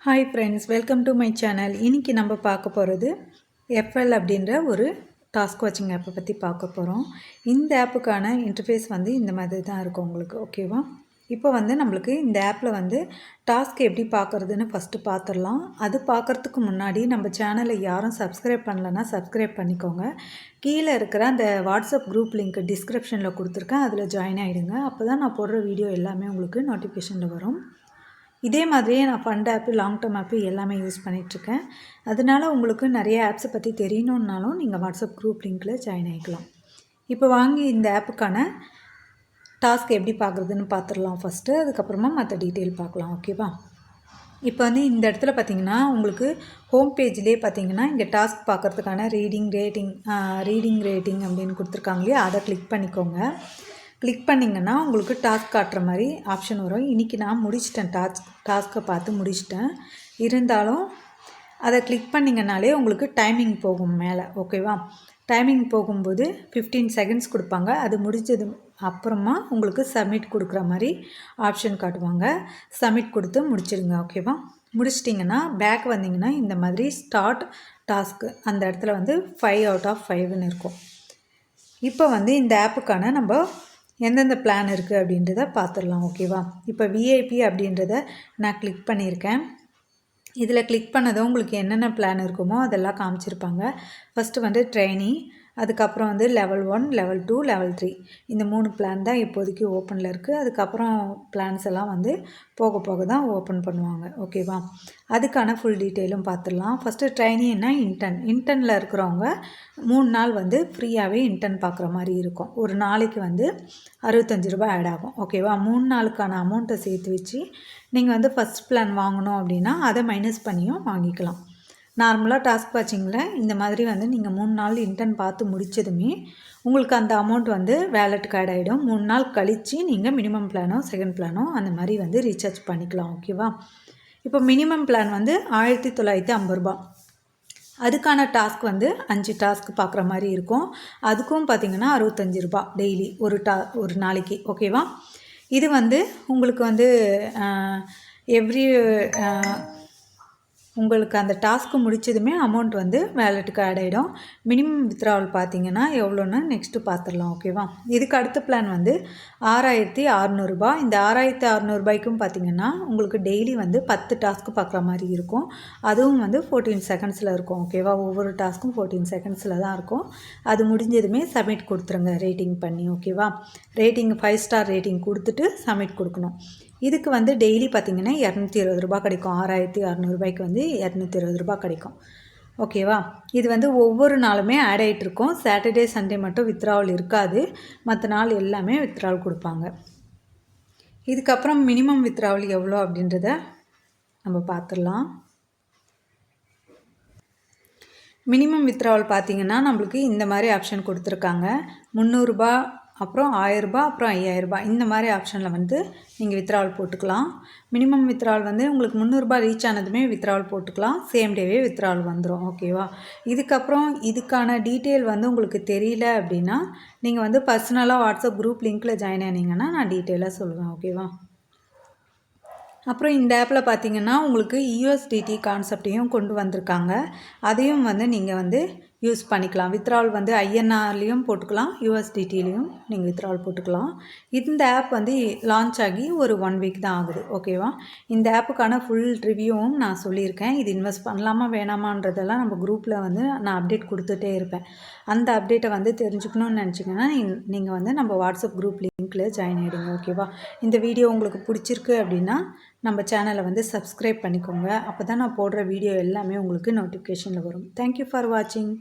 Hi friends, welcome to my channel. இன்றைக்கி நம்ம பார்க்க போகிறது எஃப்எல் அப்படின்ற ஒரு டாஸ்க் வாட்சிங் ஆப்பை பற்றி பார்க்க போகிறோம். இந்த ஆப்புக்கான இன்டர்ஃபேஸ் இந்த மாதிரி தான் இருக்கும் உங்களுக்கு, ஓகேவா? இப்போ நம்மளுக்கு இந்த ஆப்பில் டாஸ்க் எப்படி பார்க்குறதுன்னு ஃபஸ்ட்டு பார்த்துடலாம். அது பார்க்குறதுக்கு முன்னாடி நம்ம சேனலை யாரும் சப்ஸ்கிரைப் பண்ணலைன்னா சப்ஸ்கிரைப் பண்ணிக்கோங்க. கீழே இருக்கிற அந்த வாட்ஸ்அப் குரூப் லிங்க் டிஸ்கிரிப்ஷனில் கொடுத்துருக்கேன், அதில் ஜாயின் ஆகிடுங்க. அப்போ தான் நான் போடுற வீடியோ எல்லாமே உங்களுக்கு நோட்டிஃபிகேஷனில் வரும். இதே மாதிரியே நான் ஃபண்ட் ஆப்பு, லாங் டேர்ம் ஆப்பு எல்லாமே யூஸ் பண்ணிகிட்ருக்கேன். அதனால் உங்களுக்கு நிறைய ஆப்ஸை பற்றி தெரியணுன்னாலும் நீங்கள் வாட்ஸ்அப் குரூப் லிங்க்கில் ஜாயின் ஆகிக்கலாம். இப்போ வாங்கி இந்த ஆப்புக்கான டாஸ்க் எப்படி பார்க்குறதுன்னு பார்த்துடலாம் ஃபஸ்ட்டு. அதுக்கப்புறமா மற்ற டீட்டெயில் பார்க்கலாம், ஓகேவா? இப்போ இந்த இடத்துல பார்த்திங்கன்னா உங்களுக்கு ஹோம் பேஜ்லேயே பார்த்திங்கன்னா இங்கே டாஸ்க் பார்க்குறதுக்கான ரீடிங் ரேட்டிங் அப்படின்னு கொடுத்துருக்காங்க இல்லையா, அதை கிளிக் பண்ணிக்கோங்க. கிளிக் பண்ணிங்கன்னா உங்களுக்கு டாஸ்க் காட்டுற மாதிரி ஆப்ஷன் வரும். இன்றைக்கி நான் முடிச்சிட்டேன், டாஸ்க்கை பார்த்து முடிச்சிட்டேன். இருந்தாலும் அதை கிளிக் பண்ணிங்கனாலே உங்களுக்கு டைமிங் போகும் மேலே, ஓகேவா? டைமிங் போகும்போது 15 செகண்ட்ஸ் கொடுப்பாங்க. அது முடிஞ்சது அப்புறமா உங்களுக்கு சப்மிட் கொடுக்குற மாதிரி ஆப்ஷன் காட்டுவாங்க. சப்மிட் கொடுத்து முடிச்சிடுங்க, ஓகேவா? முடிச்சிட்டிங்கன்னா பேக் வந்தீங்கன்னா இந்த மாதிரி ஸ்டார்ட் டாஸ்க்கு அந்த இடத்துல 5 out of 5ன்னு இருக்கும். இப்போ இந்த ஆப்புக்கான நம்ம எந்தெந்த பிளான் இருக்குது அப்படின்றத பார்த்துடலாம், ஓகேவா? இப்போ விஐபி அப்படின்றத நான் கிளிக் பண்ணியிருக்கேன். இதில் கிளிக் பண்ணதும் உங்களுக்கு என்னென்ன பிளான் இருக்குமோ அதெல்லாம் காமிச்சிருப்பாங்க. ஃபஸ்ட்டு ட்ரெயினி, அதுக்கப்புறம் லெவல் 1, லெவல் 2, லெவல் 3 இந்த 3 பிளான் தான் இப்போதைக்கு ஓப்பனில் இருக்குது. அதுக்கப்புறம் பிளான்ஸ் எல்லாம் போக போக தான் ஓப்பன் பண்ணுவாங்க, ஓகேவா? அதுக்கான ஃபுல் டீட்டெயிலும் பார்த்துடலாம். ஃபஸ்ட்டு ட்ரைனிங்னா இன்டர்னில் இருக்கிறவங்க 3 நாள் ஃப்ரீயாகவே இன்டர்ன் பார்க்குற மாதிரி இருக்கும். ஒரு நாளைக்கு 65 ரூபாய் ஆட் ஆகும், ஓகேவா? 3 நாளுக்கான அமௌண்ட்டை சேர்த்து வச்சு நீங்கள் ஃபஸ்ட் பிளான் வாங்கணும் அப்படின்னா அதை மைனஸ் பண்ணியும் வாங்கிக்கலாம். நார்மலாக டாஸ்க் வாட்சிங்கில் இந்த மாதிரி நீங்கள் 3 நாள் இன்டர்ன் பார்த்து முடித்ததுமே உங்களுக்கு அந்த அமௌண்ட் வேலெட்டுக்கு ஆட் ஆகிடும். 3 நாள் கழித்து நீங்கள் மினிமம் பிளானோ செகண்ட் பிளானோ அந்த மாதிரி ரீசார்ஜ் பண்ணிக்கலாம், ஓகேவா? இப்போ மினிமம் பிளான் 1950 ரூபா. அதுக்கான டாஸ்க் 5 டாஸ்க் பார்க்குற மாதிரி இருக்கும். அதுக்கும் பார்த்திங்கன்னா 65 ரூபா டெய்லி ஒரு நாளைக்கு, ஓகேவா? இது உங்களுக்கு எவ்ரி உங்களுக்கு அந்த டாஸ்க்கு முடித்ததுமே அமௌண்ட் வேலெட்டுக்கு ஆட் ஆகிடும். மினிமம் வித்ட்ராவல் பார்த்திங்கன்னா எவ்வளோன்னு நெக்ஸ்ட்டு பார்த்துடலாம், ஓகேவா? இதுக்கு அடுத்த பிளான் 6600 ரூபா. இந்த 6600 ரூபாய்க்கும் பார்த்திங்கன்னா உங்களுக்கு டெய்லி 10 டாஸ்க்கு பார்க்குற மாதிரி இருக்கும். அதுவும் 14 செகண்ட்ஸில் இருக்கும், ஓகேவா? ஒவ்வொரு டாஸ்க்கும் 14 செகண்ட்ஸில் தான் இருக்கும். அது முடிஞ்சதுமே சப்மிட் கொடுத்துருங்க ரேட்டிங் பண்ணி, ஓகேவா? ரேட்டிங் 5 ஸ்டார் ரேட்டிங் கொடுத்துட்டு சப்மிட் கொடுக்கணும். இதுக்கு டெய்லி பார்த்திங்கன்னா 220 ரூபா கிடைக்கும். 6600 ரூபாய்க்கு 220 ரூபா கிடைக்கும், ஓகேவா? இது ஒவ்வொரு நாளுமே ஆட் ஆகிட்ருக்கும். சாட்டர்டே சண்டே மட்டும் வித்ட்ராவல் இருக்காது, மற்ற நாள் எல்லாமே வித்ட்ராவல் கொடுப்பாங்க. இதுக்கப்புறம் மினிமம் வித்ட்ராவல் எவ்வளோ அப்படின்றத நம்ம பார்த்துடலாம். மினிமம் வித்ட்ராவல் பார்த்திங்கன்னா நம்மளுக்கு இந்த மாதிரி ஆப்ஷன் கொடுத்துருக்காங்க. 300 ரூபா, அப்புறம் 1000 ரூபா, அப்புறம் 5000 ரூபா இந்த மாதிரி ஆப்ஷனில் நீங்கள் வித்ட்ராவல் போட்டுக்கலாம். மினிமம் வித்ட்ராவல் உங்களுக்கு 300 ரூபா ரீச் ஆனதுமே வித்ட்ராவல் போட்டுக்கலாம். சேம் டேவே வித்ட்ராவல் வந்துடும், ஓகேவா? இதுக்கப்புறம் இதுக்கான டீட்டெயில் உங்களுக்கு தெரியல அப்படின்னா நீங்கள் பர்சனலாக வாட்ஸ்அப் குரூப் லிங்க்கில் ஜாயின் ஆனீங்கன்னா நான் டீட்டெயிலாக சொல்லுவேன், ஓகேவா? அப்புறம் இந்த ஆப்பில் பார்த்திங்கன்னா உங்களுக்கு யூஎஸ்டிடி கான்செப்டையும் கொண்டு வந்திருக்காங்க. அதையும் நீங்கள் யூஸ் பண்ணிக்கலாம். வித்ட்ராவல் ஐஎன்ஆர்லேயும் போட்டுக்கலாம், யூஎஸ்டிடிலையும் நீங்கள் வித்ட்ராவல் போட்டுக்கலாம். இந்த ஆப் லான்ச் ஆகி ஒரு 1 வீக் தான் ஆகுது, ஓகேவா? இந்த ஆப்புக்கான ஃபுல் ரிவ்யூவும் நான் சொல்லியிருக்கேன். இது இன்வெஸ்ட் பண்ணலாமா வேணாமான்றதெல்லாம் நம்ம குரூப்பில் நான் அப்டேட் கொடுத்துட்டே இருப்பேன். அந்த அப்டேட்டை தெரிஞ்சுக்கணும்னு நினச்சிங்கன்னா நீங்கள் நம்ம வாட்ஸ்அப் குரூப் லிங்க்கில் ஜாயின் ஆகிடுங்க, ஓகேவா? இந்த வீடியோ உங்களுக்கு பிடிச்சிருக்கு அப்படின்னா நம்ம சேனலை சப்ஸ்கிரைப் பண்ணிக்கோங்க. அப்போ தான் நான் போடுற வீடியோ எல்லாமே உங்களுக்கு நோட்டிஃபிகேஷனில் வரும். தேங்க்யூ ஃபார் வாட்சிங்.